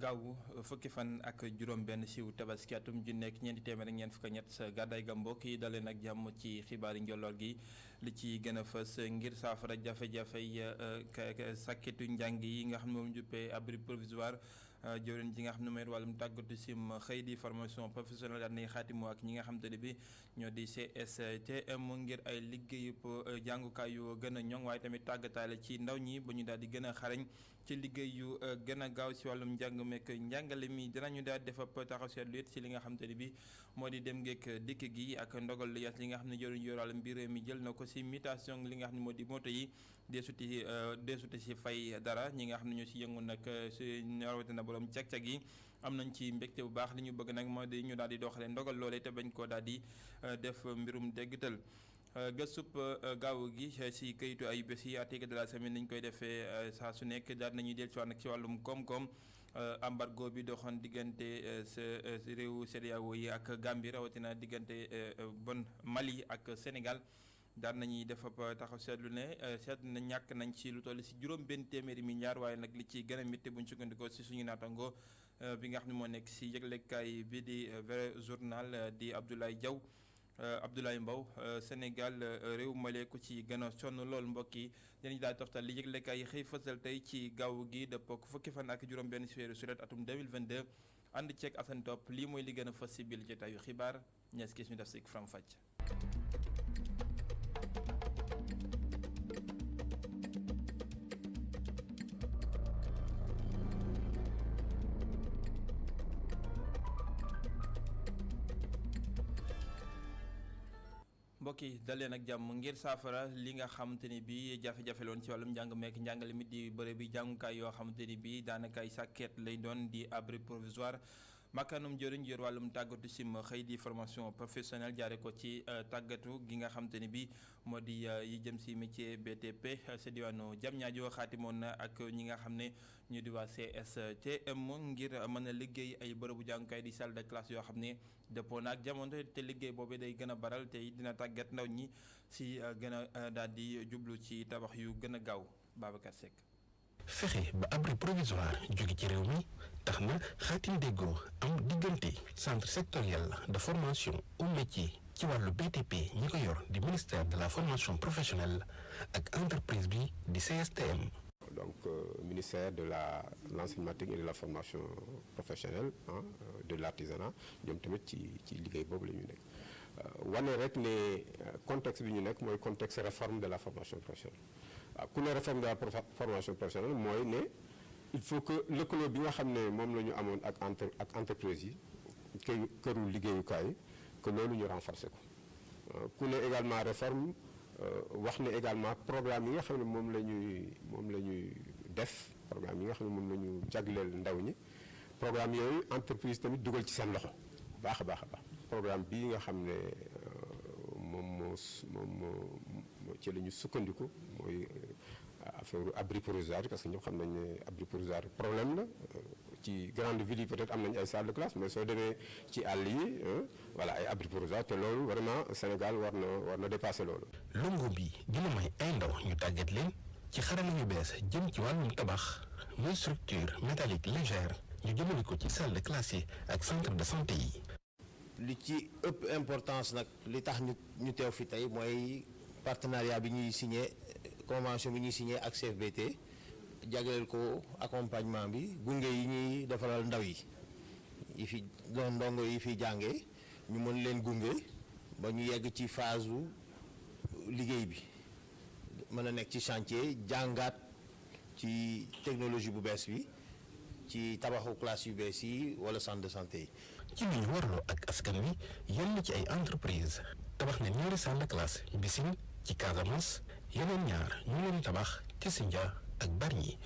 gaawu fukki fan ak juróom-benn siiw tabaski atum ju nekk ñeenti téeméer ak ñeent fukk ak ñett sa gàddaay ga mbokk yi daleen ak jàmm ci xibaari njolloor gi li ci gën a fës ngir saafara jafe-jafe sàkketu njàng yi nga xam ne moom juppee abri provisoire jëwriñ ji nga xam ne mooy wàllum tàggatu sim xëy di formation professionnelle daal nay xaatimoo ak ñi nga xam te ne bi ñoo di CSTM ngir ay liggéeyub jàngukaay yu gën a ñoŋ waaye tamit tàggataale ci ndaw ñi ba ñu daal di gën a xarañ ci liggéey yu gën a gaaw si wàllum njàng mekk njàngale mi dinañu daal def ab taxaw seetlu it ci li nga xam te ne bi moo di dem geek dikk gi ak ndogal lu yees li nga xam ne jëruñ yor wàllum biir mi jël na ko si mutation li nga xam ne moo di moto yi deesuti si fay dara ñi nga xam ne ñoo si yëngu nag si rawatina borom cag-cag yi am nañ ci mbégte bu baax li ñu bëgg nag moo di ñu daal di doxalee ndogal loolee te bañ koo daal di def mbirum déggtal gëstub gaaw gi si kayitu ay bés yi article de la semaine ni ñu koy defee saa su nekk daal nañuy del ci wàllum koom-koom embargo bi doxoon diggante sa réewu CEDEAO yi ak Gambie rawatina diggante bon Mali ak Sénégal daan nañuy def ab taxaw seetlu ne seet na ñàkk nañ ci lu toll si juróom benn téeméeri milliards waaye nag li ci gën a métti bu ñu sukkandikoo si suñu naataango bi nga xam ne moo nekk si yëglekaay bi di vrai journal di Abdoulaye Mbow Sénégal réew Mali ku ci gën a sonn lool mbokk yi dinañ daal toftal li yëglekaay yi xëy fësal tey ci gaaw gi dëppoo fukki fan ak juróom-benn si weeru sulet atum 2022 ànd ceeg Assane Top lii mooy li gën a fës si biir jotaayu xibaar ñees gis ñu def si faram fàcc. mbokk yi dal leen ak jàmm ngir saafara li nga xamante ni bi jafe-jafe loon ci wàllum njàng meek njàngale mi di bërëb bi jàngukaay yoo xamante ni bi daanaka ay sàkket lay doon di abri provisoire makkaanum jëriñ yor wàllum tàggatu sim xëy di formation professionnelle jaare ko ci tàggatu gi nga xamante ni bi moo di yi jëm si métier BTP sa diwaanu Diamniadio xaatimoon na ak ñi nga xam ne ñu di waa CSTM ngir mën a liggéey ay bërëbu jàngukaay di salle de classe yoo xam ne dëppoo na ak jamono te liggéey boobu day gën a baral te dina tàggat ndaw ñi si gën a daal di jublu ci tabax yu gën a gaaw Babacar Seck. fexe ba abri provisoire jóge ci réew mi tax na xaatim déggoo am diggante centre sectoriel de formation au métier ci wàllu BTP ñi ko yor di ministère de la formation professionnelle ak entreprise bi di CSTM. donc ministère de l'enseignement technique et de la formation professionnelle de l'artisanat ñoom tamit ci liggéey boobu la ñu nekk wane rek ne contexte bi ñu nekk mooy contexte réforme de la formation professionnelle waaw ku ne réforme de la formation professionnelle mooy ne il faut que lëkkaloo bi nga xam ne moom la ñu amoon ak entreprise yi këru liggéeyukaay que loolu ñu renforcer ko ku ne également réforme wax ne également programme yi nga xam ne moom la ñuy def programme yi nga xam ne moom la ñu jagleel ndaw ñi programme yooyu entreprise tamit dugal ci seen loxo baax a baax programme bii nga xam ne moom ci la ñu sukkandiku mooy affaire abri provisoire parce que ñëpp xam nañ ne abri provisoire problème la ci grande ville yi peut-être am nañu ay salle de classe mais soo demee ci àll yi voilà ay abri provisoire te loolu vraiment Sénégal war na dépasser loolu. longo bi dina may ay ndaw ñu tàggat leen ci xarala yu bees jëm ci wàllum tabax muy structure métallique légère ñu jëmale ko ci salle de classe yi ak centre de santé yi. li ci ëpp importance nag li tax ñu teew fi tey mooy partenariat bi ñuy signé convention bi ñuy signé ak CFBT jagleel ko accompagnement bi gunge yi ñuy defaral ndaw yi fi doon ndongo yi fi jàngee ñu mën leen gunge ba ñu yegg ci phase u liggéey bi mën a nekk ci chantier jàngaat ci technologie bu bees bi ci tabaxu classe yu bees yi wala centre de santé yi. ci lu ñu warloo ak askan wi yenn ci ay entreprise tabax na ñaari salle de classe bisim ci Casamance yeneen ñaar ñu leen tabax ci Sindia ak Bargny.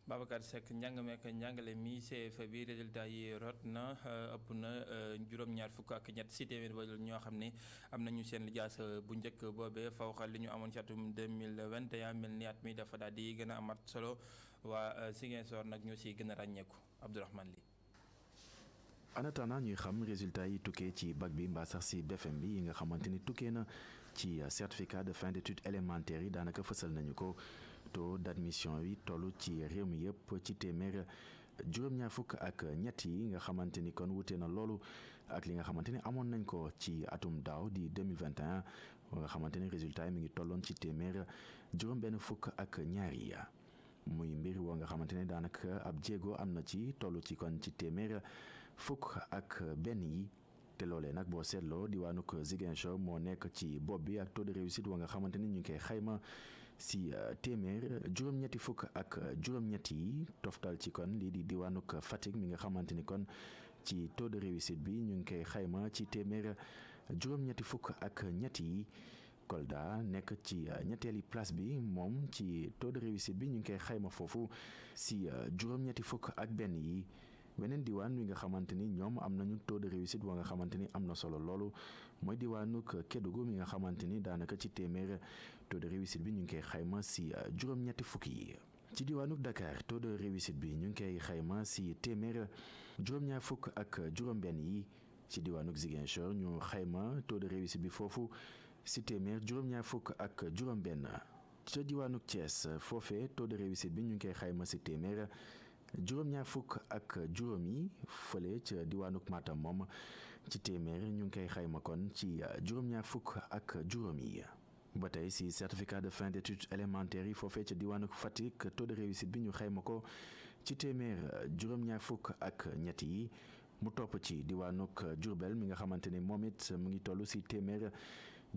Babacar Seck njàng meek njàngale mi CFEE bi résultat yi rot na ëpp na juróom-ñaar fukk ak ñett si téeméer ba ñoo xam ne am nañu seen lijaasa bu njëkk boobee fawxal li ñu amoon ci atum 2021 mel ni at mi dafa daal di gën a amat solo waa Ziguinchor nag ñoo siy gën a ràññeeku Abdourahmane Ly. en attendant ñuy xam résultat yi tukkee ci bac bi mbaa sax si BFM bi yi nga xamante ni tukkee na ci certificat de fin d'études élémentaires yi daanaka fësal nañu ko taux d'admission yi toll ci réew mi yëpp ci téeméer juróom-ñaar fukk ak ñett yi nga xamante ni kon wute na loolu ak li nga xamante ni amoon nañ ko ci atum daaw di 2021 nga xamante ni résultat yi mi ngi tolloon ci téeméer juróom-benn fukk ak ñaar yi muy mbir woo nga xamante ne daanaka ab jéego am na ci toll ci kon ci téeméer fukk ak benn yi te loolee nag boo seetloo diwaanuk Ziguinchor moo nekk ci bopp bi ak taux de réussite wa nga xamante ni ñu ngi koy xayma si téeméer juróom-ñetti fukk ak juróom-ñett yi toftal ci kon lii di diwaanuk Fatick mi nga xamante ni kon ci taux de réussite bi ñu ngi koy xayma ci téeméer juróom-ñetti fukk ak ñett yi. Kolda nekk ci ñetteeli place bi moom ci taux de réussite bi ñu ngi koy xayma foofu si juróom-ñetti fukk ak benn yi. weneen diwaan wi nga xamante ni ñoom am nañu taux de réussite wa nga xamante ni am na solo loolu mooy diwaanuk Kédougou mi nga xamante ni daanaka ci téeméer taux de réussite bi ñu ngi koy xayma si juróom-ñetti fukk yi. ci diwaanuk Dakar taux de réussite bi ñu ngi koy xayma si téeméer juróom-ñaar fukk ak juróom-benn yi. ci diwaanuk Ziguinchor ñu xayma taux de réussite bi foofu si téeméer juróom-ñaar fukk ak juróom-benn. ca diwaanuk Thiès foofee taux de réussite bi ñu ngi koy xayma si téeméer juróom-ñaar fukk ak juróom yi. fële ca diwaanuk Matam moom ci téeméer ñu ngi koy xayma kon ci juróom-ñaar fukk ak juróom yi. ba tey si certificat de fin d'études élémentaires yi foofee ca diwaanuk Fatick taux de réussite bi ñu xayma ko ci téeméer juróom-ñaar fukk ak ñett yi. mu topp ci diwaanuk Diourbel mi nga xamante ne moom it mu ngi toll si téeméer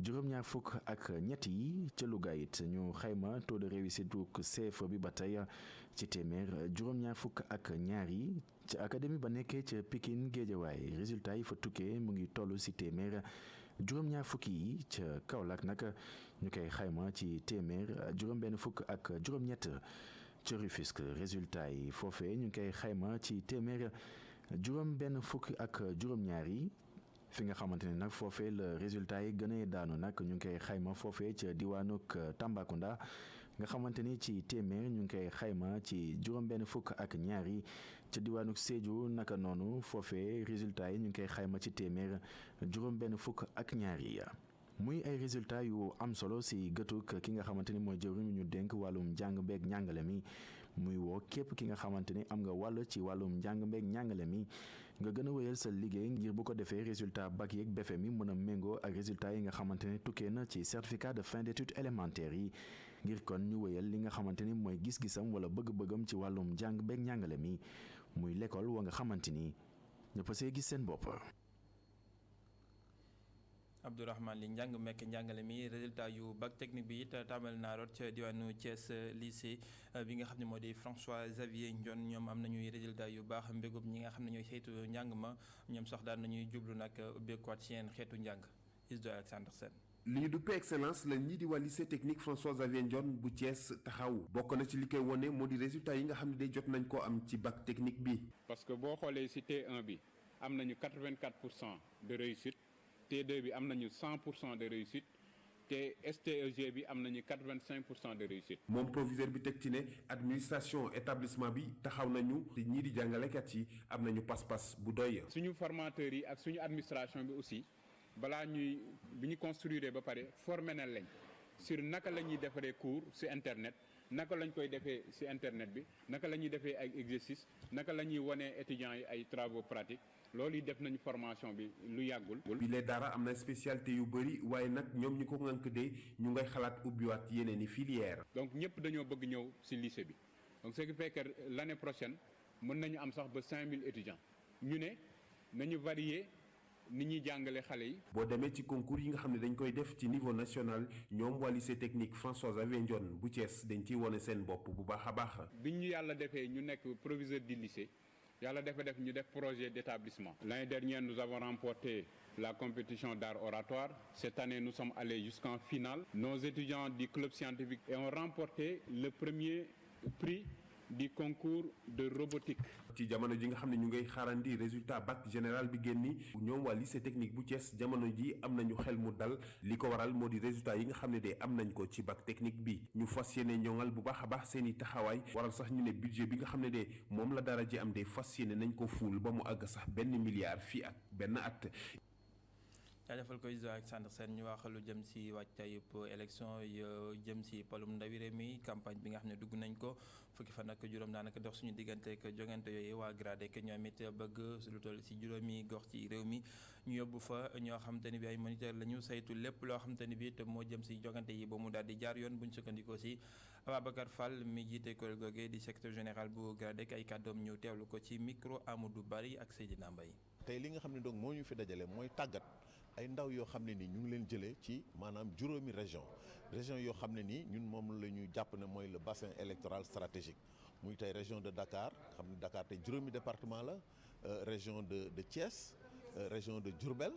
juróom-ñaar fukk ak ñett yi. ca Louga it ñu xayma taux de réussite bu CFEE bi ba tey ci téeméer juróom-ñaar fukk ak ñaar yi. ca académie ba nekkee ca Pikine Guédiawaye résultat yi fa tukkee mu ngi toll si téeméer juróom-ñaar fukk yi. ca Kaolack nag ñu koy xayma ci téeméer juróom-benn fukk ak juróom-ñett. ca Rufisque résultat yi foofee ñu ngi koy xayma ci téeméer juróom-benn fukk ak juróom-ñaar yi. fi nga xamante ne nag foofee la résultat yi gën a daanu nag ñu ngi koy xayma foofee ca diwaanuk Tambacounda nga xamante ni ci téeméer ñu ngi koy xayma ci juróom-benn fukk ak ñaar yi. ca diwaanuk Sédhiou naka noonu foofee résultat yi ñu ngi koy xayma ci téeméer juróom-benn fukk ak ñaar yi. muy ay résultats yu am solo si gëtuk ki nga xamante ni mooy jëwriñ ñu dénk wàllum njàng mbeeg njàngale mi muy woo képp ki nga xamante ni am nga wàll ci wàllum njàng mbeeg njàngale mi nga gën a wéyal sa liggéey ngir bu ko defee résultat bac yeeg BFEM mi mën a méngoo ak résultats yi nga xamante ne tukkee na ci certificat de fin d'études élémentaires yi ngir kon ñu wéyal li nga xamante ni mooy gis-gisam wala bëgg-bëggam ci wàllum njàng mbeeg njàngale mi muy l'école wa nga xamante ni ñëpp see gis seen bopp. Abdourahmane Li njàng mekk njàngale mi résultat yu bac technique bi it tàmbali naa root ca diwaanu Thiès lycée bi nga xam ne moo di François Xavier Ndione ñoom am nañuy résultat yu baax mbégub ñi nga xam ne ñooy saytu njàng ma ñoom sax daan nañuy jublu nag ubbeekuwaat ci yenn xeetu njàng Isdo Alexandre Sène. li ñu duppee excellence la ñii di waa lycée technique François Xavier Ndione bu Thiès taxaw bokk na ci li koy wone moo di résultat yi nga xam ne day jot nañ koo am ci bac technique bi. parce que boo xoolee ci T1 bi am nañu 84% de réussite. T2 bi am nañu 100% de réussite te STEG bi am nañu 85% de réussite. moom proviseur bi teg ci ne administration établissement bi taxaw nañu te ñii di jàngalekat yi am nañu pas-pas bu doy. suñu formateurs yi ak suñu administration bi aussi balaa ñuy bi ñu construire ba pare formé na lañ sur naka la ñuy defaree cours ci internet naka lañ koy defee ci internet bi naka la ñuy defee ay exercices naka la ñuy wanee étudiants yi ay travaux pratiques. loolu yi def nañu formation bi lu yàggul. bi lee daara am na spécialité yu bëri waaye nag ñoom ñi ko ŋànk de ñu ngay xalaat ubbiwaat yeneen i filière. donc ñëpp dañoo bëgg ñëw ci lycée bi donc ce qui fait que l'année prochaine mën nañu am sax ba 5000 étudiants ñu ne nañu varier ni ñuy jàngale xale yi. boo demee ci concours yi nga xam ne dañ koy def ci niveau national ñoom waa lycée technique François Xavier Ndione bu Thiès dañ ciy wone seen bopp bu baax a baax. biñ ñu yàlla defee ñu nekk proviseur du lycée. yàlla dafa def ñu def projet d'établissement. L'année dernière nous avons remporté la compétition d'art oratoire. Cette année nous sommes allés jusqu'en finale. Nos étudiants du club scientifique ont remporté le premier prix du concours de robotique. ci jamono ji nga xam ne ñu ngay xaarandi résultat bac général bi génni ñoom waa lycée technique bu Thiès jamono ji am nañu xel mu dal li ko waral moo di résultat yi nga xam ne de am nañ ko ci bac technique bi ñu fas yéene ñoŋal bu baax a baax seen i taxawaay waral sax ñu ne budget bi nga xam ne de moom la dara ji am de fas yéene nañ ko fuul ba mu àgg sax 1 milliard fii ak benn at. jaajëfal ko Izo Alexandre Sène ñu wax lu jëm si waajtaayub élection jëm si palum ndawi réew mi campagne bi nga xam ne dugg nañ ko fukki fan ak juróom daanaka dox suñu diggante ak jongante yooyu waa GRADEC ñoom it bëgg lu toll si juróomi gox ci réew mi ñu yóbbu fa ñoo xam te ni bi ay moniteur la ñu saytu lépp loo xam te ni bi te moo jëm si jongante yi ba mu daal di jaar yoon bu ñu sukkandikoo si Ababacar Fall mi jiite kuréel googee di secrétaire général bu GRADEC ay kàddoom ñu teewlu ko ci micro Amadou Bari ak Seydina Mbaye. tey li nga xam ne donc moo ñu fi dajale mooy tàggat ay ndaw yoo xam ne nii ñu ngi leen jëlee ci maanaam juróomi région yoo xam ne nii ñun moom la ñu jàpp ne mooy le bassin électoral stratégique muy tey région de Dakar xam ne Dakar tey juróomi département la région de Thiès région de Diourbel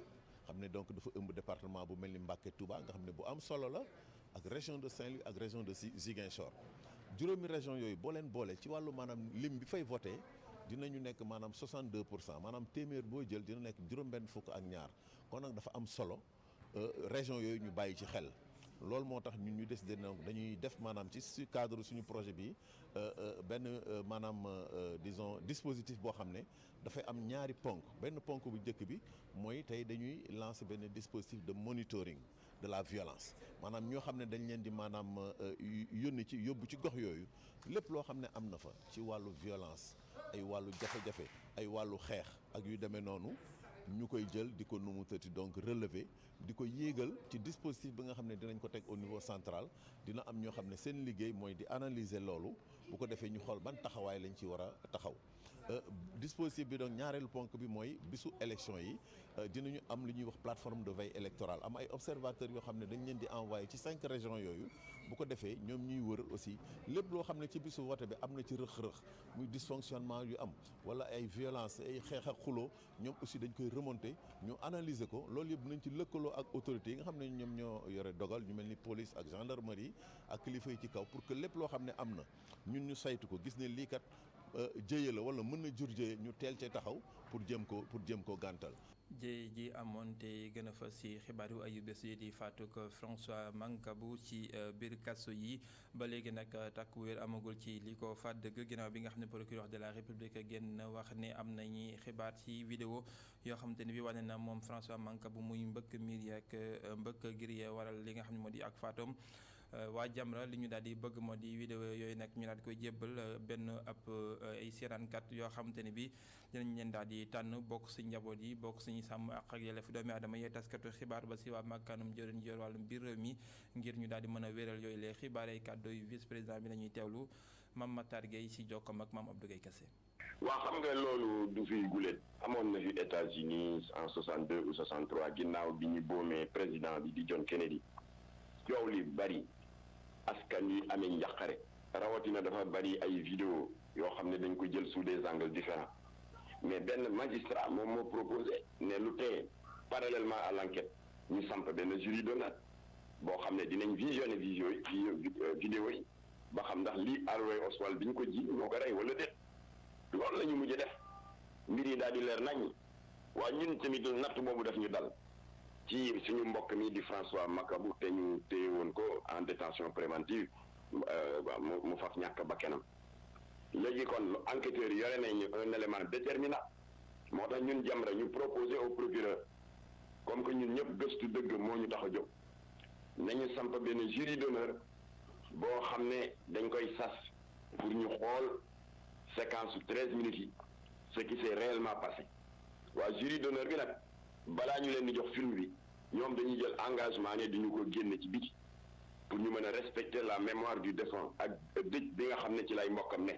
xam ne donc dafa ëmb département bu mel ni Mbacké Touba nga xam ne bu am solo la ak région de Saint-Louis ak région de Ziguinchor juróomi région yooyu boo leen boole ci wàllu maanaam lim bi fay voté dinañu nekk maanaam 62% maanaam téeméer boo jël dina nekk juróom-benn fukk ak ñaar kon nag dafa am solo région yooyu ñu bàyyi ci xel loolu moo tax ñun ñu décidé dañuy def maanaam ci cadre suñu projet bi benn maanaam disons dispositif boo xam ne dafay am ñaari ponk benn ponk bu njëkk bi mooy tey dañuy lancer benn dispositif de monitoring de la violence maanaam ñoo xam ne dañ leen di maanaam yóbbu ci gox yooyu lépp loo xam ne am na fa ci wàllu violence ay wàllu jafe-jafe ay wàllu xeex ak yu demee noonu ñu koy jël di ko numu tëti donc relever di ko yéegal ci dispositif bi nga xam ne dinañ ko teg au niveau central dina am ñoo xam ne seen liggéey mooy di analyser loolu bu ko defee ñu xool ban taxawaay lañ ci war a taxaw dispositif bi donc ñaareelu ponk bi mooy bisu élection yi dinañu am lu ñuy wax plateforme de veille électorale am ay observateurs yoo xam ne dañ leen di envoyé ci 5 régions yooyu bu ko defee ñoom ñuy wër aussi lépp loo xam ne ci bisu vote bi am na ci rëx-rëx muy dysfonctionnement yu am wala ay violence ay xeex ak xuloo ñoom aussi dañ koy remonter ñu analyser ko loolu yëpp nañ ci lëkkaloo ak autorités yi nga xam ne ñoom ñoo yore dogal ñu mel ni police ak gendarmerie ak kilifa yi ci kaw pour que lépp loo xam ne am na ñun ñu saytu ko gis ne lii kat jéye la wala mën na jur jéye ñu teel cee taxaw pour jëm ko gàntal. jéye ji amoon te gën a fas ci xibaar yu ayu bés yi di faatuk François Mancabou ci biir kaso yi ba léegi nag takk wér amagul ci li ko faat dëgg ginnaaw bi nga xam ne procureur de la république génn wax ne am nañu xibaar ci vidéo yoo xamante ne bi wane na moom François Mancabou muy mbëkk miir yi ak mbëkk gir waral li nga xam ne moo di ak faatoom waa Jamra li ñu daal di bëgg moo di vidéo yooyu nag ñu daal di koy jébbal benn ab ay seeraankat yoo xamante ne bi dinañ leen daal di tànn bokk si njaboot yi bokk suñu sàmm ak yelleefu doomi aadama yee taskatu xibaar ba si waa màkkaanum jëriñ yor wàllum biir réew mi ngir ñu daal di mën a wéral yooyu les xibaar ay kàddu yu vice président bi la ñuy teewlu Mame Matar Gueye si jokkoom ak Mame Abdou Gueye Kassé. waaw xam nga loolu du fi gulet amoon na fi États-Unis en 62 ou 63 ginnaaw bi ñu boomee président bi di John Kennedy coow li bari askan wi amee njàqare rawatina dafa bari ay vidéo yoo xam ne dañ ko jël sous des angles différents mais benn magistrat moom moo proposé ne lu tee parallèlement à l'enquête ñu samp benn jury d'honneur boo xam ne dinañ visionner vidéo yi ba xam ndax lii Harvey Oswald bi ñu ko ji moo ko rey wala déet loolu la ñu mujj def mbir yi daal di leer nañ waa ñun tamit natt boobu def ñu dal ci suñu mbokk mi di François Mancabou te ñu téye woon ko en détention préventive mu faf ñàkk bakkanam léegi kon enquêteurs yi yore nañu un élément déterminant moo tax ñun Jamra ñu proposé au procureur comme que ñun ñëpp gëstu dëgg moo ñu tax a jóg nañu samp benn jury d'honneur boo xam ne dañ koy sas pour ñu xool séquence su 13 minutes yi ce qui s'est réellement passé waa jury d'honneur bi nag balaa ñu leen di jox film bi ñoom dañuy jël engagement ne duñu ko génne ci biti pour ñu mën a respecter la mémoire du défunt ak dëj bi nga xam ne ci lay mbokkam ne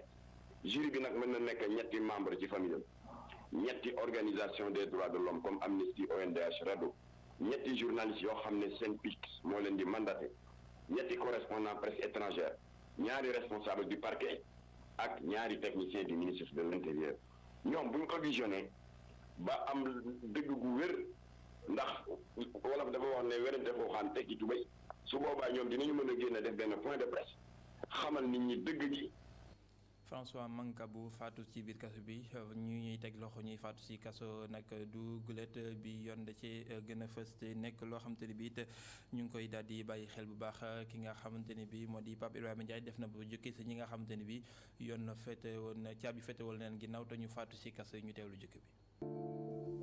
jury bi nag mën na nekk ñetti membre ci famille am ñetti organisation des droits de l'homme comme Amnesty ONDH RADDHO ñetti journalistes yoo xam ne SYNPICS moo leen di mandaté ñetti correspondant presse étrangère ñaari responsable du parquet ak ñaari technicien du ministère de l'intérieur ñoom bu ñu ko visionné ba am dëgg gu wér ndax wolof dafa wax ne wérante foo xaan tekki tubéy su boobaa ñoom dinañu mën a génn def benn point de presse xamal nit ñi dëgg gi. François Mancabou faatu ci biir kaso bi ñuy teg loxo ñuy faatu ci kaso nag du gulet bi yoon da ci gën a fës te nekk loo xamante ne bii it ñu ngi koy daal di bàyyi xel bu baax ki nga xamante ne bii moo di Pape Ibrahima Ndiaye def na bu jukki si ñi nga xamante ne bii yoon fete woon caabi fete woon leen ginnaaw te ñu faatu ci kaso yi ñu teewlu jukki bi.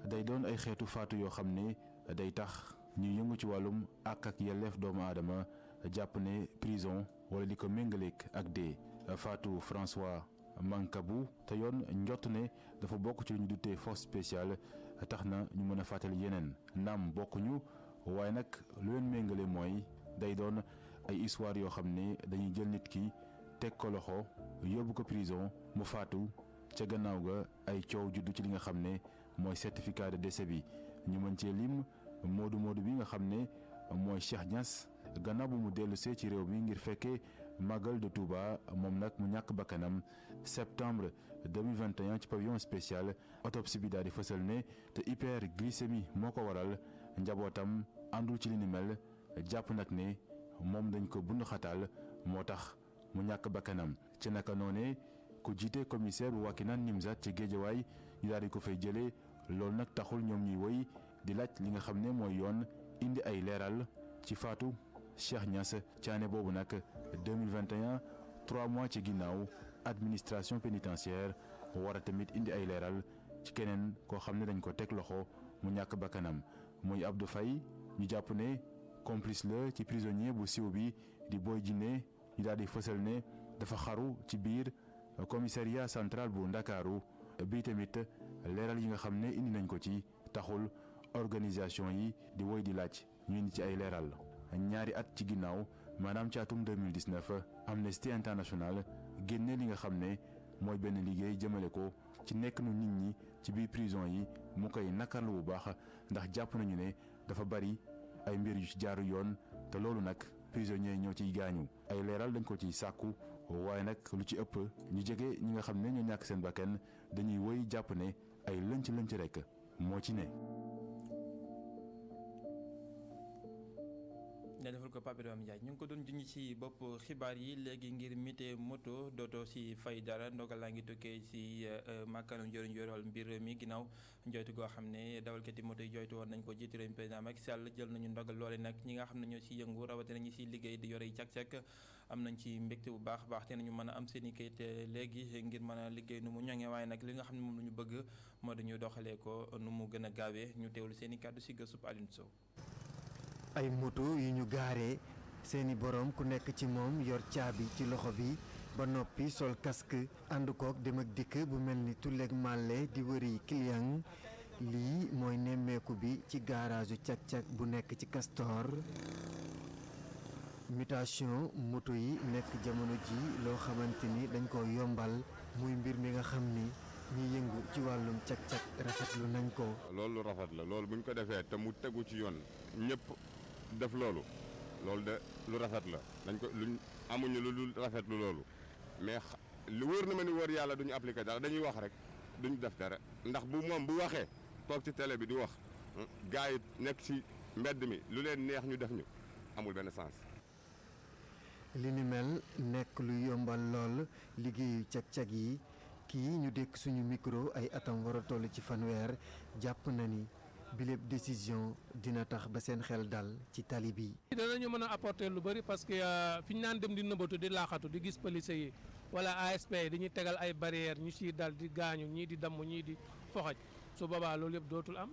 day doon ay xeetu faatu yoo xam ne day tax ñuy yëngu ci wàllum ak yelleef doomu aadama jàpp ne prison wala di ko méngaleeg ak dee. faatu François Mancabou te yoon njott ne dafa bokk ci li ñu duttee force spéciale tax na ñu mën a fàttali yeneen naam bokkuñu waaye nag lu leen méngale mooy day doon ay histoire yoo xam ne dañuy jël nit ki teg ko loxo yóbbu ko prison mu faatu ca gannaaw ga ay coow juddu ci li nga xam ne mooy certificat de décès bi ñu mën cee lim moodu bi nga xam ne mooy Cheikh Niass gannaaw bu mu dellusee ci réew mi ngir fekkee Magal de Touba moom nag mu ñàkk bakkanam septembre 2021 ci pavillon spécial autopsie bi daal di fësal ne te hyperglycémie moo ko waral njabootam àndul ci li ni mel jàpp nag ne moom dañ ko bund xataal moo tax mu ñàkk bakkanam ci naka noone ku jiite commissaire bu Wakhinane Nimzatt ci Géejawaay ñu daal di ko fay jëlee loolu nag taxul ñoom ñuy woy di laaj li nga xam ne mooy yoon indi ay leeral ci faatu Cheikh Niass ci année boobu nag 2021 3 mois ci ginnaaw administration pénitentiaire war a tamit indi ay leeral ci keneen koo xam ne dañ ko teg loxo mu ñàkk bakkanam muy Abdou Faye ñu jàpp ne complice la ci prisonnier bu siiw bi di Boy Djiné ñu daal di fësal ne dafa xaru ci biir commissariat central bu Ndakaaru bii tamit leeral yi nga xam ne indi nañ ko ci taxul organisation yi di woy di laaj ñu indi ci ay leeral. ñaari at ci ginnaaw maanaam ci atum 2019 Amnesty International génne li nga xam ne mooy benn liggéey jëmale ko ci nekk nu nit ñi ci biir prison yi mu koy nakarlu bu baax ndax jàpp nañu ne dafa bari ay mbir yu ci jaaru yoon te loolu nag prisonniers ñoo ciy gaañu ay leeral dañ ko ciy sàkku waaye nag lu ci ëpp ñu jege ñi nga xam ne ñoo ñàkk seen bakkan dañuy woy jàpp ne ay lënc rekk moo ci ne. ne defal ko Pape Birame Ndiaye ñu ngi ko doon junj ci bopp xibaar yi léegi ngir mité moto dootoo ci fay dara ndogal laa ngi tukkee ci màkkaanu njëriñ yoral mbir mi ginnaaw njoytu goo xam ne dawalkati moto yi jooytu woon nañ ko jiitu réew mi président Macky Sall jël nañu ndogal loole nag ñi nga xam ne ñoo ci yëngu rawatina ñi ci liggéey di yore yi cak-cak am nañ ci mbégte bu baax baax te nañu mën a am seen i kayit léegi ngir mën a liggéey nu mu ñoŋee waaye nag li nga xam ne moom la ñu bëgg moo dañu doxalee ko nu mu gën a gaawee ñu teewlu seen i kàddu ci gëstub Alioune Sow. ay moto yu ñu gaaree seeni boroom ku nekk ci moom yor caabi ci loxo bi ba noppi sol casque ànd kook dem ak dikk bu mel ni tulleeg màlle di wëri client lii mooy nemmeeku bi ci garage cak-cak bu nekk ci Castor. mutation moto yi nekk jamono ji loo xamante ni dañ ko yombal muy mbir mi nga xam ni ñi yëngu ci wàllum cak-cak rafetlu nañ ko. loolu rafet la loolu bu ñu ko defee te mu tegu ci yoon ñëpp def loolu de lu rafet la dañ ko luñ amuñu lu rafetlu loolu mais lu wóor na ma ni wóor yàlla duñu appliqué dara dañuy wax rek duñu def dara ndax bu moom bu waxee toog ci télé bi di wax gars yi nekk ci mbedd mi lu leen neex ñu def ñu amul benn sens. li ni mel nekk lu yombal lool liggéeyu cag-cag yi kii ñu dékk suñu micro ay atam war a toll ci fanweer jàpp na ni biléb décision dina tax ba seen xel dal ci tali bi. danañu mën a apporter lu bëri parce que fi ñu naan dem di nëbbatu di laaxatu di gis police yi wala ASP yi dañuy tegal ay barrières ñu ciy dal di gaañu ñii di damm ñii di foxoj su boobaa loolu yëpp dootul am.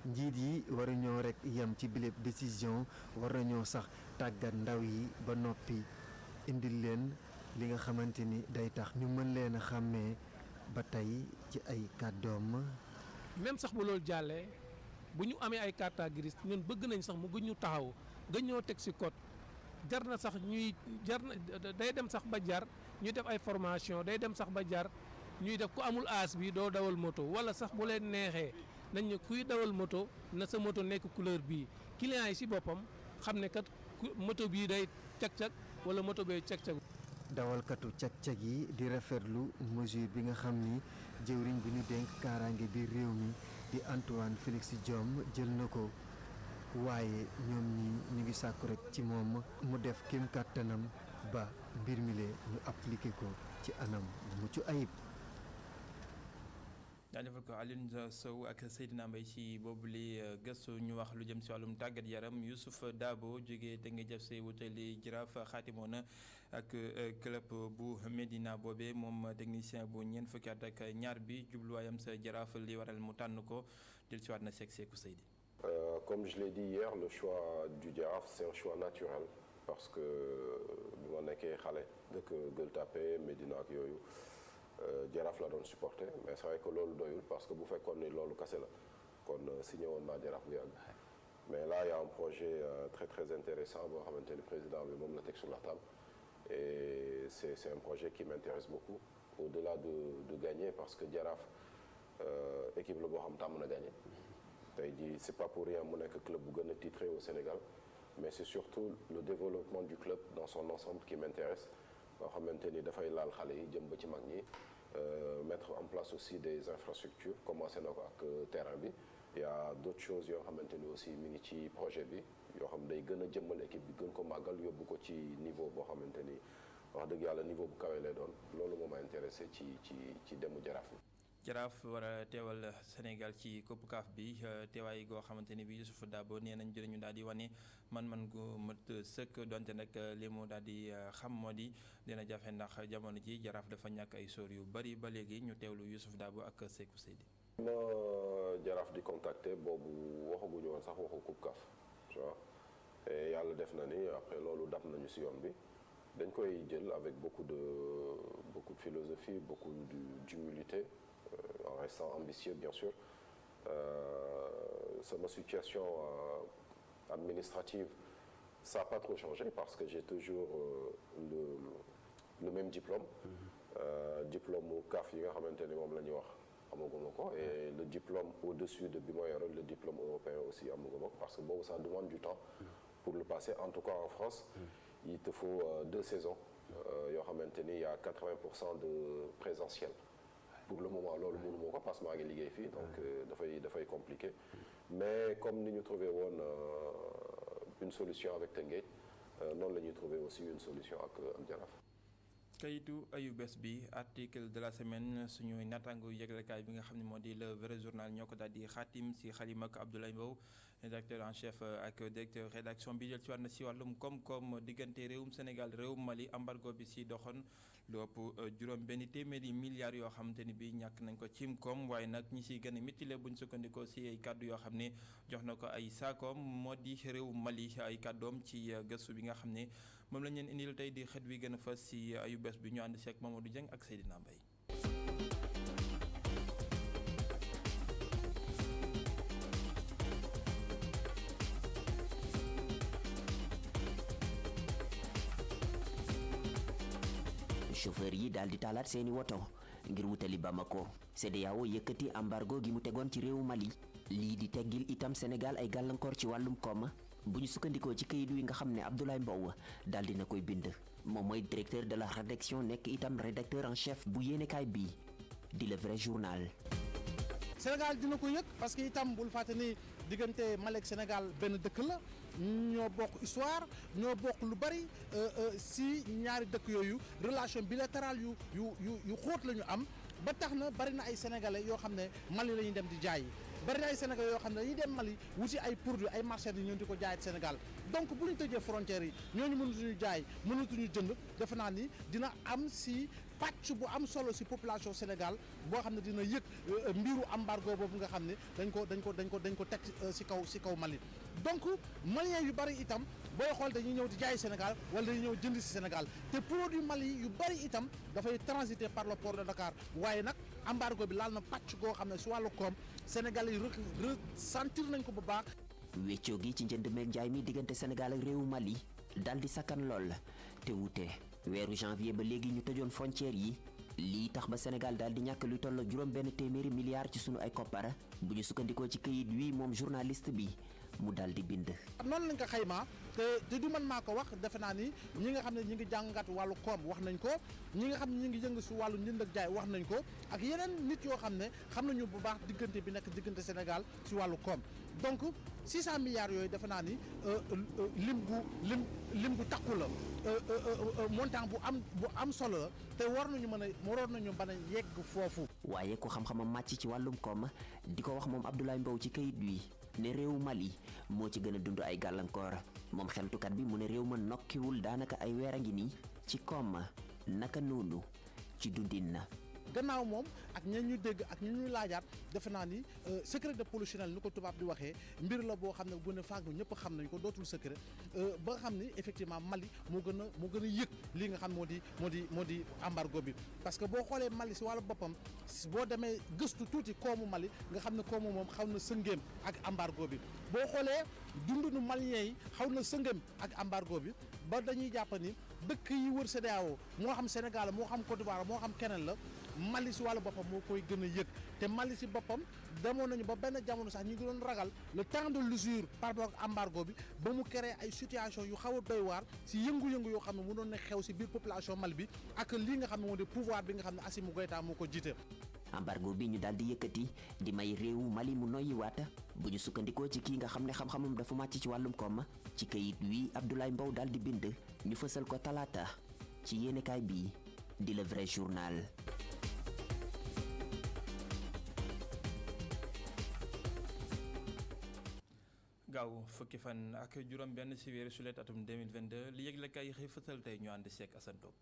njiit yi waruñoo rek yem ci biléb décision war nañoo sax tàggat ndaw yi ba noppi indil leen li nga xamante ni day tax ñu mën leen a xàmmee ba tey ci ay kàddoom. même sax bu loolu jàllee bu ñu amee ay carte grise ñun bëgg nañ sax mu gën ñu taxaw gën ñoo teg ci code jar na sax day dem sax ba jar ñuy def ay formation day dem sax ba jar ñuy def ku amul aas bi doo dawal moto wala sax bu leen neexee nañ ne kuy dawal moto na sa moto nekk couleur bii client yi ci boppam xam ne kat moto bii day cag-cag wala moto bee cag-cag. dawalkatu cag-cag yi di rafetlu mesure bi nga xam ni jëwriñ bi ñu dénk kaaraange bi réew mi di Antoine Félix Diome jël na ko waaye ñoom ñi ñu ngi sàkku rek ci moom mu def kéem kàttanam ba mbir mi lee ñu appliqué ko ci anam bu mucc ayib. jaajëfal ko Alioune Sow ak Seydina Mbaye ci boobu li gëstu ñu wax lu jëm ci wàllum tàggat yaram Youssouf Dabo jógee te nga jëf say wutali Jaraaf xaatimoon na ak club bu Médina boobee moom technicien bu ñeent fukki at ak ñaar bi jubluwaayam sa Jaraaf li waral mu tànn ko jël si waat na seeg Sékou Seydi. Comme je l'ai dit hier, le choix du Jaraaf c'est un choix naturel parce que bi ma nekkee xale dëkk Gueule Tapée Médina ak yooyu Jaraaf la doon supporter mais c'est vrai que loolu doyul parce que bu fekkoon ni loolu kase la kon signé woon naa Jaraaf bu yàgg mais là il y a un projet très très intéressant boo xamante ni président bi moom la teg sur la table et c'est un projet qui m'intéresse beaucoup au-delà de gagner parce que Jaraaf équipe la boo xam tàmm na gagner tey jii c'est pas pour rien mu nekk club bu gën a titré au Sénégal mais c'est surtout le développement du club dans son ensemble qui m'intéresse nga xamante ni dafay laal xale yi jëm ba ci mag ñi mettre en place aussi des infrastructures commencé na ko ak terrain bi il y a d'autres choses yoo xamante ni aussi mi ngi ci projet bi yoo xam day gën a jëmmal équipe bi gën ko màggal yóbbu ko ci niveau boo xamante ni wax dëgg yàlla niveau bu kawe lay doon loolu moo ma intéressé ci demu Jaraaf bi. Jaraaf war a teewal Sénégal ci Coupe CAF bi teewaay goo xamante ni bi Youssouf Dabo nee nañ jërëñu daal di wane man gu mat sëkk donte nag li mu daal di xam moo di dina jafe ndax jamono ji Jaraaf dafa ñàkk ay sóor yu bari ba léegi ñu teewlu Youssouf Dabo ak Sékou Seydi. ma Jaraaf di contacter boobu waxaguñu woon sax waxu Coupe CAF tu vois et yàlla def na ni après loolu dab nañu ci yoon bi dañ koy jël avec beaucoup de philosophie beaucoup d'humilité en restant ambitieux bien sûr sama situation administrative ça n'a pas trop changé parce que j'ai toujours le même diplôme diplôme mu CAF yi nga xamante ni moom la ñuy wax amaguma ko et le diplôme au-dessus de bi ma yoroon le diplôme européen aussi amaguma ko parce que boobu ça demande du temps pour le passer en tout cas en France il te faut 2 saisons yoo xamante ni il y a 80% de présentiel pour le moment loolu mënu moo ko parce que maa ngi liggéey fii donc dafay compliqué mais comme ni ñu trouvé woon une solution avec Teungueth noonu la ñuy trouvé aussi une solution ak Jaraaf. kayitu ayu bés bi article de la semaine suñu naataango yëglekaay bi nga xam ne moo di le vrai journal ñoo ko daal di xaatim si xalima ak Abdoulaye Mbow rédacteur en chef ak directeur rédaction bi jël ci war na si wàllum koom-koom diggante réewum Sénégal réewum Mali embargo bi si doxoon lu ëpp juróom benn téeméeri milliards yoo xamante ni bi ñàkk nañ ko cim koom waaye nag ñi siy gën a mittile buñ sukkandikoo si ay kàddu yoo xam ne jox na ko ay saakoom moo di réewum Mali ay kàddoom ci gëstu bi nga xam ne moom lañ leen indil tey di xët wi gën a fas si ayu bés bi ñu ànd si ak Mamadou Dieng ak Seydina Mbaye. chauffeur yi daal di taalaat seeni woto ngir wutali Bamako CEDEAO yëkkati embargo gi mu tegoon ci réewu Mali lii di teggil itam Sénégal ay gàllankoor ci wàllum koom bu ñu sukkandikoo ci këyit wi nga xam ne Abdoulaye Mbow daal dina koy bind moom mooy directeur de la rédaction nekk itam rédacteur en chef bu yéenekaay bi di le vrai journal. Sénégal dina ko yëg parce que itam bul fàtte ni diggante Mali ak Sénégal benn dëkk la ñoo bokk histoire ñoo bokk lu bari si ñaari dëkk yooyu relation bilatérale yu xóot la ñu am ba tax na bari na ay sénégalais yoo xam ne Mali la ñuy dem di jaay bari na ay sénégalais yoo xam ne dañuy dem Mali wuti ay produits ay marchandises yi ñoo di ko jaay Sénégal donc bu ñu tëjee frontières yi ñooñu mënatuñu jaay mënatuñu jënd defe naa ni dina am si pàcc bu am solo si population Sénégal boo xam ne dina yëg mbiru embargo boobu nga xam ne dañ ko teg si kaw Mali donc maliens yu bari itam booy xool dañuy ñëw di jaay Sénégal wala dañuy ñëw jënd si Sénégal te produit Mali yu bari itam dafay transiter par le port de Dakar waaye nag embargo bi laal na pàcc goo xam ne si wàllu koom Sénégal yi sentir nañ ko bu baax. weccoo gi ci njënd meeg njaay mi diggante Sénégal ak réewu Mali dal di sakkan lool te wute weeru janvier ba léegi ñu tëjoon frontières yi lii tax ba Sénégal daal di ñàkk luy toll juróom benn téeméeri milliards ci sunu ay koppara bu ñu sukkandikoo ci këyit wi moom journaliste bi mu daal di bind. noonu lañ ko xaymaa te du man maa ko wax defe naa ni ñi nga xam ne ñi ngi jàngat wàllu koom wax nañ ko ñi nga xam ne ñi ngi yëngu si wàllu njënd ak jaay wax nañ ko ak yeneen nit yoo xam ne xam nañu bu baax diggante bi nekk diggante Sénégal si wàllu koom donc 600 milliards yooyu defe naa ni lim bu takku la montant bu am solo la te waroon nañu mën a yegg foofu. waaye ku xam-xamam màcc ci wàllum koom di ko wax moom Abdoulaye Mbow ci kayit wi ne réewu Mali moo ci gën a dund ay gàllankoor moom xeltukat bi mu ne réew ma nokkiwul daanaka ay weer a ngi nii ci koom naka noonu ci dundin na gannaaw moom ak ña ñu dégg ak ña ñuy laajaat defe naa ni secret de polichinelle ni ko tubaab di waxee mbir la boo xam ne bu ne fàggu ñëpp xam nañ ko dootul secret ba nga xam ni effectivement Mali moo gën a yëg lii nga xam moo di embargo bi parce que boo xoolee Mali si wàllu boppam boo demee gëstu tuuti koomu Mali nga xam ne koomu moom xaw na sëngéem ak embargo bi boo xoolee dundunu Maliens yi xaw na sëngéem ak embargo bi ba dañuy jàpp ni dëkk yi wër CEDEAO moo xam Sénégal moo xam Côte d'Ivoire moo xam keneen la Mali si wàllu boppam moo koy gën a yëg te Mali si boppam demoon nañu ba benn jamono sax ñu ngi doon ragal le temps de l'usure par rapport ak embargo bi ba mu créé ay situation yu xaw a doy waar si yëngu-yëngu yoo xam ne mu doon ne xew si biir population Mali bi ak lii nga xam ne moo di pouvoir bi nga xam ne Assimi Goïta moo ko jiite. embargo bi ñu daal di yëkkati di may réewu Mali mu noyyi waata bu ñu sukkandikoo ci kii nga xam ne xam-xamam dafa màcc ci wàllum koom ci kayit wi Abdoulaye Mbow daal di bind ñu fësal ko talaata ci yéenekaay bi di Le Vrai Journal. gaaw fukki fan ak juróom benn si weeru sulet atum 2022 li yëglekaay yi xëy fësal tey ñu ànd seek Assane Top.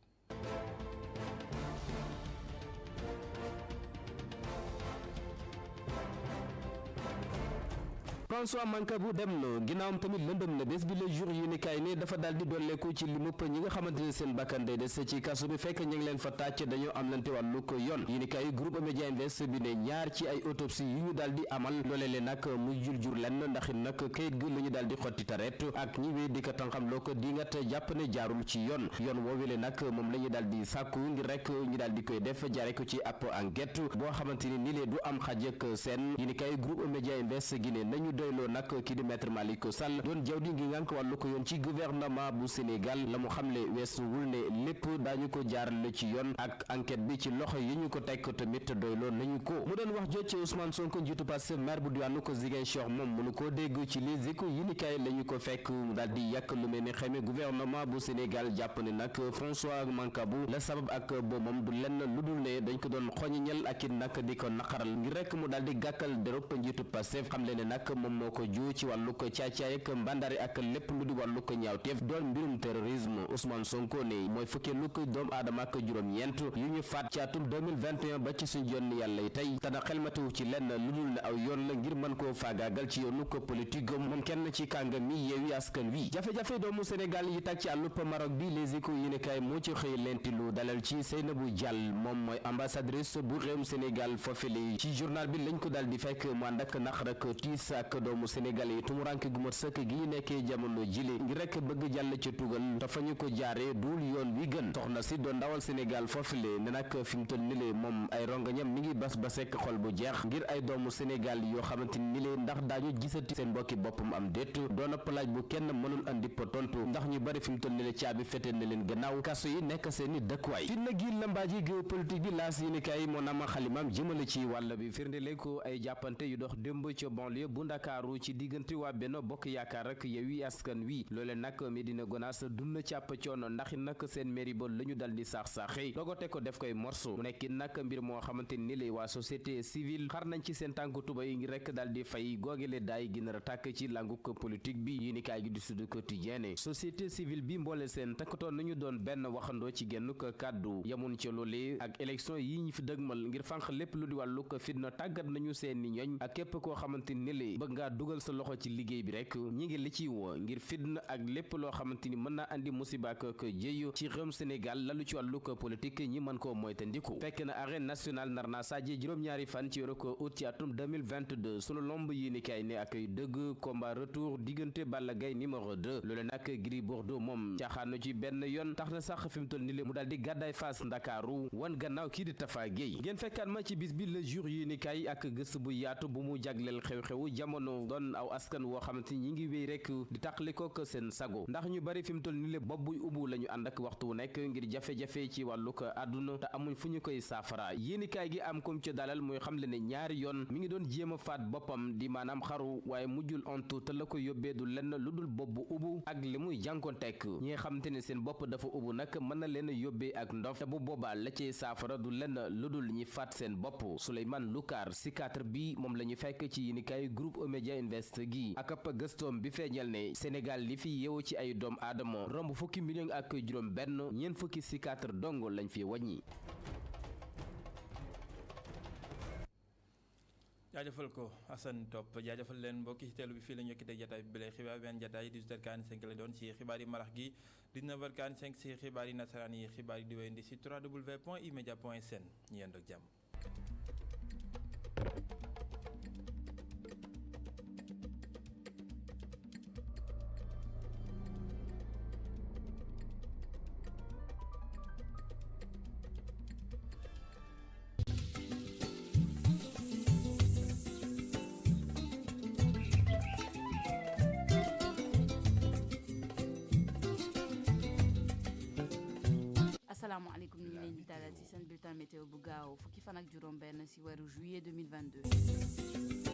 François Mancabou dem na ginnaawam tamit lëndëm na bés bi le jour yi ni kaay ne dafa daal di dolleeku ci li mëpp ñi nga xamante ne seen bakkan day des ci kaso bi fekk ñu ngi leen fa tàcc dañoo am lante wàllu ko yoon yi ni kaay groupe Média Invest bi ne ñaar ci ay autopsie yu ñu daal di amal loolee leen nag muy jur lenn ndax nag kayit gi la ñu daal di xotti taret ak ñi wee di ko tànqam loo ko di nga jàpp ne jaarul ci yoon woowule nag moom la ñu daal di sàkku ngir rek ñu daal di koy def jaare ko ci ab enquête boo xamante ni lee du am xaj ak seen yi ni kaay groupe Média Invest gi ne nañu doyloo nag kii di maître Malick Sall doon jawdi ngi ngànk wàllu ko yoon ci gouvernement bu Sénégal la mu xamle weesuwul ne lépp daañu ko jaarale ci yoon ak enquête bi ci loxo yi ñu ko teg tamit doyloo nañu ko mu doon wax jot ci Ousmane Sonko njiitu Pastef maire bu diwaanu ko Ziguinchor moom mënu koo dégg ci Les Échos yi ni kaay la ñu ko fekk daal di yàq lu mel ne xamee gouvernement bu Sénégal jàpp ne nag François Mancabou la sabab ak boomam du lenn lu dul ne dañ ko doon xoñiñal ak it nag di ko naqaral ngir rek mu daal di gàkkal dérop njiitu Pastef xam le ne nag moom moo ko ju ci wàllu ko caacaay ak mbandari ak lépp lu di wàllu ko ñaawteef doon mbirum terrorisme Ousmane Sonko ne mooy fukkee lu ko doomu aadama ak juróom-ñeent yu ñu faat ci atum 2021 ba ci suñu jonn yàlla yi tey te na xelmatiwu ci lenn lu dul ne aw yoon la ngir mën koo faagaagal ci yoonu ko politique moom kenn ci kàngam mi Yewwi Askan Wi jafe-jafe doomu Sénégal yi tàj ci àllub Maroc bi Les Échos yéenekaay moo ci xëy lenti lu dalal ci Seynabou Dial moom mooy ambassadrice bu réewum Sénégal foofule ci journal bi lañ ko daal di fekk mu ànd ak naqar ak tiis ak doomu Sénégal yi tumuranke gu mat sëkk gi ñu nekkee jamono jile ngir rek bëgg jàll ci tugal te fa ñu ko jaaree duul yoon wi gën soxna si doon ndawal Sénégal foofule ne nag fi mu toll ni le moom ay rongañam mi ngi bas ba sekk xol bu jeex ngir ay doomu Sénégal yoo xamante ni le ndax daañu gisati seen mbokki boppam am déet doon ab laaj bu kenn mënul andi po tontu ndax ñu bari fi mu toll ni le caabi fete na leen gannaaw kaso yi nekk seeni dëkkuwaay fi na gi lambaaji géopolitique bi laas yi ni kay moo nama xalimaam jëmale ci wàll bi firndele ko ay jàppante yu dox démb ca banlieue bu Ndakaaru ci diggante waa Benno Bokk Yaakaar ak Yewwi Askan Wi loole nag Medina Gonaas dund càpp coono ndax nag seen mairie ba la ñu dal di saax-saaxee dogote ko def koy morso mu nekk nag mbir moo xamante ni lay waa société civile xar nañ ci seen tànku tuba yi ngi rek dal di fay googele daay gën a tàkk ci langu ko politique bi yi ni kaay gi di Sud Quotidien société civile bi mboole seen takkatoon nañu doon benn waxandoo ci genn ko kàddu yamun ci loolee ak élection yi ñu fi dëgmal ngir fànq lépp lu di wàllu ko fitna tàggat nañu seen ni ñooñ ak képp koo xamante ni lay bëgg ngaa dugal sa loxo ci liggéey bi rek ñi ngi li ciy woo ngir fitna ak lépp loo xamante ni mën naa andi musiba ak jéeyu ci réewum Sénégal lalu ci wàllu ko politique ñi mën koo moytandiku fekk na arène nationale nar naa sajji juróom-ñaari fan ci weeru ko août ci atum 2022 sunu lomb yi ni kay ne ak dëgg combat retour diggante Balla Gaye numéro 2 loolu nag Gris Bordeaux moom caaxaanu ci benn yoon tax na sax fi mu toll ni le mu daal di gàddaay Fass Ndakaaru wan gannaaw kii di Tafa Gueye ngeen fekkaat ma ci bis bi le jour yi ni kay ak gëstu bu yaatu bu mu jagleel xew-xewu jamono doon aw askan woo xamante ni ñi ngi wéy rek di tàqalikoo ko seen sago ndax ñu bari fi mu toll ni le bopp buy ubbu la ñu ànd ak waxtu wu nekk ngir jafe-jafe ci wàllu ko àdduna te amuñ fu ñu koy saafara yéenikaay gi am kom ci dalal muy xam le ne ñaari yoon mi ngi doon jéem a faat boppam di maanaam xaru waaye mujjul ontu te la ko yóbbee du lenn lu dul bopp bu ubbu ak li muy jànkonteek ñi nga xamante ne seen bopp dafa ubbu nag mën na leen a yóbbee ak ndof te bu boobaa la cay saafara du lenn lu dul ñi faat seen bopp Souleymane Loukar psychiatre bi moom la ñu fekk ci yéenikaay groupe Média Invest gi ak ab gëstoom bi feeñal ne Sénégal li fi yeewu ci ay doom aadama romb fukki million ak juróom benn ñeent fukki psychiatre dong lañ fi wàññi jaajëfal ko Assane Top jaajëfal leen mbokki ci teelu bi fii la ñu yokkitee jataay bi bile xibaar benn jataay 18h45 la doon ci xibaar yi marax gi 19h45 ci xibaar yi nasaraan yi xibaar yi di wéyandi ci www.emedia.sn ñu yendoog jàmm. asalaamaaleykum ñu ngi leen di dalal ci seen bulletin météo bu gaaw fukki fan ak juróom benn ci weeru juillet 2022